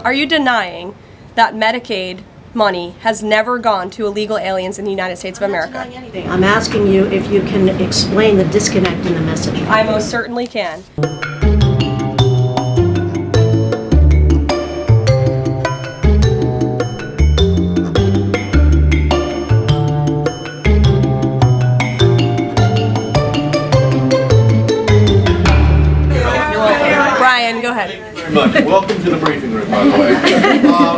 Are you denying that Medicaid money has never gone to illegal aliens in the United States of America? I'm not denying anything. I'm asking you if you can explain the disconnect in the messaging. I most certainly can. Brian, go ahead. Very much. Welcome to the briefing room, by the way.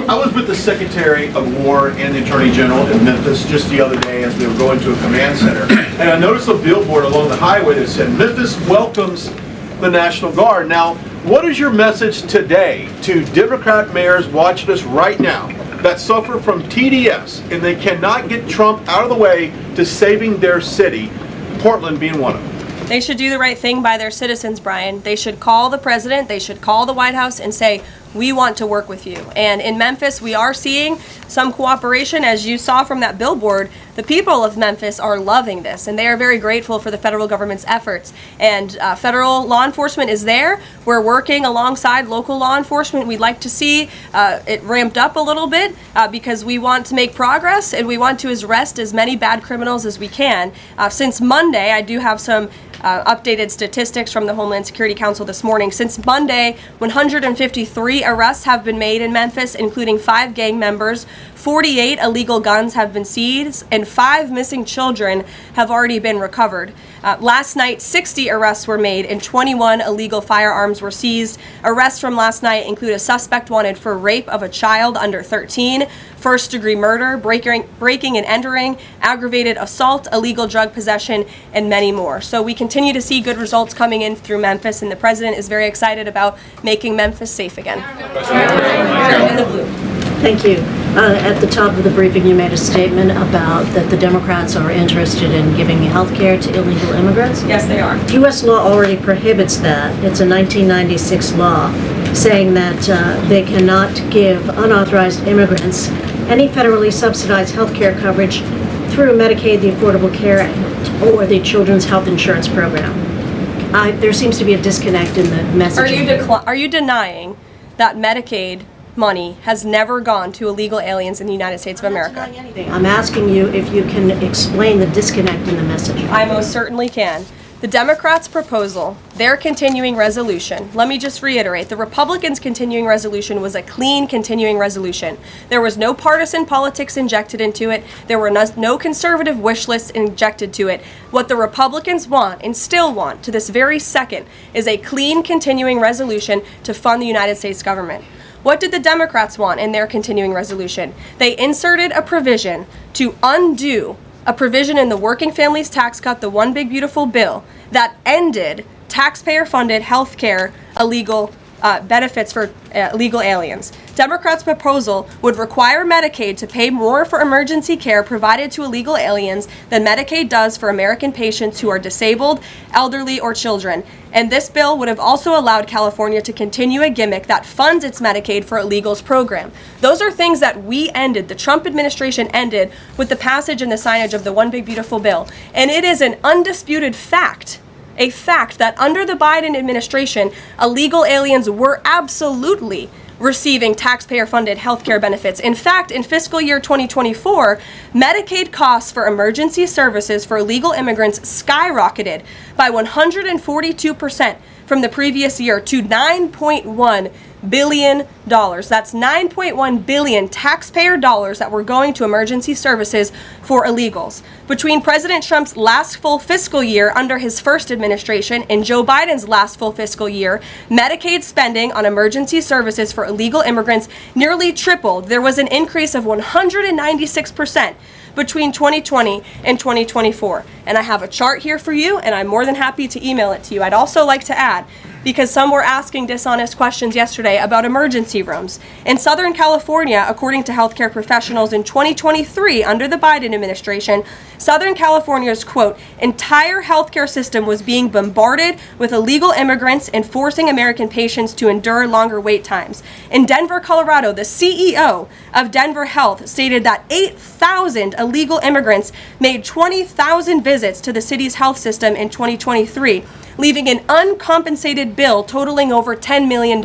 I was with the Secretary of War and the Attorney General in Memphis just the other day as they were going to a command center. And I noticed a billboard along the highway that said, "Memphis welcomes the National Guard." Now, what is your message today to Democrat mayors watching us right now that suffer from TDS and they cannot get Trump out of the way to saving their city, Portland being one of them? They should do the right thing by their citizens, Brian. They should call the president, they should call the White House and say, we want to work with you. And in Memphis, we are seeing some cooperation. As you saw from that billboard, the people of Memphis are loving this, and they are very grateful for the federal government's efforts. And federal law enforcement is there. We're working alongside local law enforcement. We'd like to see it ramped up a little bit because we want to make progress, and we want to arrest as many bad criminals as we can. Since Monday, I do have some updated statistics from the Homeland Security Council this morning. Since Monday, 153 arrests have been made in Memphis, including 5 gang members. 48 illegal guns have been seized, and 5 missing children have already been recovered. Last night, 60 arrests were made and 21 illegal firearms were seized. Arrests from last night include a suspect wanted for rape of a child under 13, first-degree murder, breaking and entering, aggravated assault, illegal drug possession, and many more. So we continue to see good results coming in through Memphis, and the president is very excited about making Memphis safe again. In the blue. Thank you. At the top of the briefing, you made a statement about that the Democrats are interested in giving health care to illegal immigrants. Yes, they are. U.S. law already prohibits that. It's a 1996 law saying that they cannot give unauthorized immigrants any federally subsidized health care coverage through Medicaid, the Affordable Care Act, or the Children's Health Insurance Program. There seems to be a disconnect in the messaging. Are you denying that Medicaid money has never gone to illegal aliens in the United States of America? I'm not denying anything. I'm asking you if you can explain the disconnect in the messaging. I most certainly can. The Democrats' proposal, their continuing resolution, let me just reiterate, the Republicans' continuing resolution was a clean continuing resolution. There was no partisan politics injected into it. There were no conservative wish lists injected to it. What the Republicans want, and still want to this very second, is a clean continuing resolution to fund the United States government. What did the Democrats want in their continuing resolution? They inserted a provision to undo a provision in the Working Families Tax Cut, the One Big Beautiful Bill, that ended taxpayer-funded health care illegal benefits for illegal aliens. Democrats' proposal would require Medicaid to pay more for emergency care provided to illegal aliens than Medicaid does for American patients who are disabled, elderly, or children. And this bill would have also allowed California to continue a gimmick that funds its Medicaid for Illegals program. Those are things that we ended, the Trump administration ended, with the passage and the signage of the One Big Beautiful Bill. And it is an undisputed fact, a fact that under the Biden administration, illegal aliens were absolutely receiving taxpayer-funded health care benefits. In fact, in fiscal year 2024, Medicaid costs for emergency services for illegal immigrants skyrocketed by 142% from the previous year to $9.1 billion. That's $9.1 billion taxpayer dollars that were going to emergency services for illegals. Between President Trump's last full fiscal year under his first administration and Joe Biden's last full fiscal year, Medicaid spending on emergency services for illegal immigrants nearly tripled. There was an increase of 196% between 2020 and 2024. And I have a chart here for you, and I'm more than happy to email it to you. I'd also like to add, because some were asking dishonest questions yesterday about emergency rooms. In Southern California, according to healthcare professionals in 2023, under the Biden administration, Southern California's, quote, entire healthcare system was being bombarded with illegal immigrants and forcing American patients to endure longer wait times. In Denver, Colorado, the CEO of Denver Health stated that 8,000 illegal immigrants made 20,000 visits to the city's health system in 2023, leaving an uncompensated bill totaling over $10 million.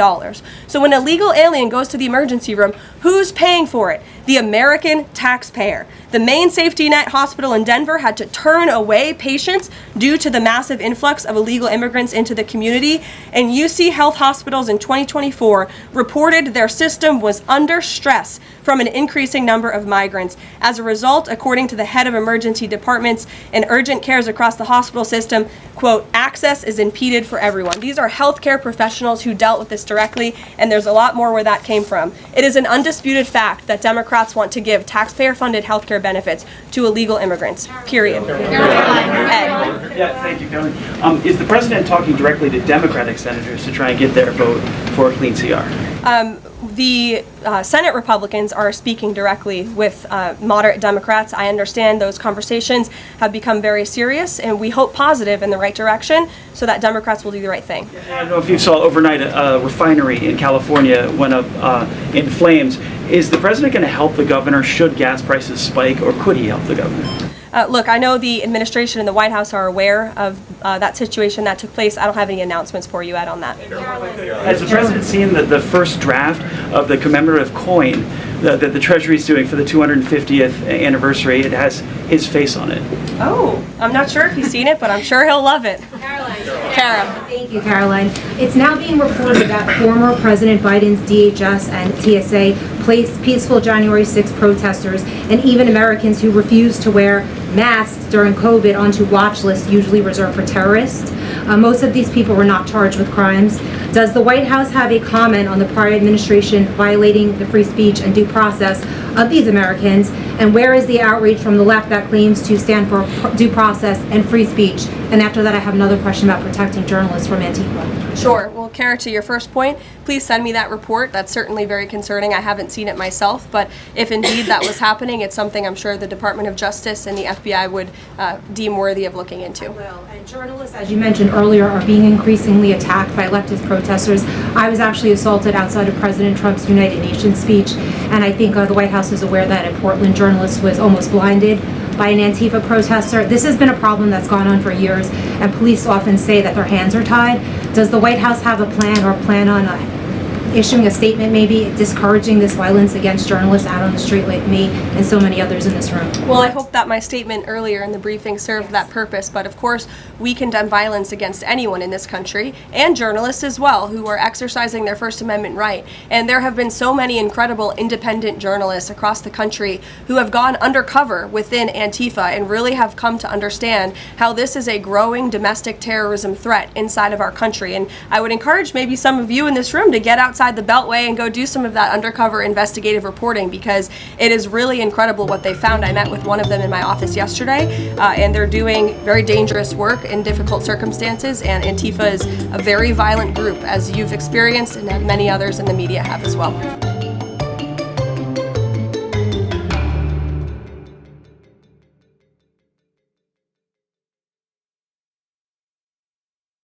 So when a illegal alien goes to the emergency room, who's paying for it? The American taxpayer. The main safety net hospital in Denver had to turn away patients due to the massive influx of illegal immigrants into the community, and UC Health Hospitals in 2024 reported their system was under stress from an increasing number of migrants. As a result, according to the head of emergency departments and urgent cares across the hospital system, quote, access is impeded for everyone. These are healthcare professionals who dealt with this directly, and there's a lot more where that came from. It is an undisputed fact that Democrats want to give taxpayer-funded healthcare benefits to illegal immigrants, period. Ed. Yeah, thank you, Karoline. Is the president talking directly to Democratic senators to try and get their vote for a clean CR? The Senate Republicans are speaking directly with moderate Democrats. I understand those conversations have become very serious, and we hope positive in the right direction so that Democrats will do the right thing. I don't know if you saw overnight a refinery in California went up in flames. Is the president going to help the governor should gas prices spike, or could he help the governor? Look, I know the administration and the White House are aware of that situation that took place. I don't have any announcements for you, Ed, on that. Has the president seen the first draft of the commemorative coin that the Treasury is doing for the 250th anniversary? It has his face on it. Oh, I'm not sure if he's seen it, but I'm sure he'll love it. Kara. Thank you, Caroline. It's now being reported that former President Biden's DHS and TSA placed peaceful January 6 protesters and even Americans who refused to wear masks during COVID onto watch lists usually reserved for terrorists. Most of these people were not charged with crimes. Does the White House have a comment on the prior administration violating the free speech and due process of these Americans? And where is the outrage from the left that claims to stand for due process and free speech? And after that, I have another question about protecting journalists from Antifa. Sure. Well, Kara, to your first point, please send me that report. That's certainly very concerning. I haven't seen it myself, but if indeed that was happening, it's something I'm sure the Department of Justice and the FBI would deem worthy of looking into. Well, and journalists, as you mentioned earlier, are being increasingly attacked by leftist protesters. I was actually assaulted outside of President Trump's United Nations speech, and I think the White House is aware that a Portland journalist was almost blinded by an Antifa protester. This has been a problem that's gone on for years, and police often say that their hands are tied. Does the White House have a plan or plan on issuing a statement maybe discouraging this violence against journalists out on the street like me and so many others in this room? Well, I hope that my statement earlier in the briefing served that purpose, but of course we condemn violence against anyone in this country, and journalists as well, who are exercising their First Amendment right. And there have been so many incredible independent journalists across the country who have gone undercover within Antifa and really have come to understand how this is a growing domestic terrorism threat inside of our country. And I would encourage maybe some of you in this room to get outside the Beltway and go do some of that undercover investigative reporting, because it is really incredible what they found. I met with one of them in my office yesterday, and they're doing very dangerous work in difficult circumstances, and Antifa is a very violent group, as you've experienced and many others in the media have as well.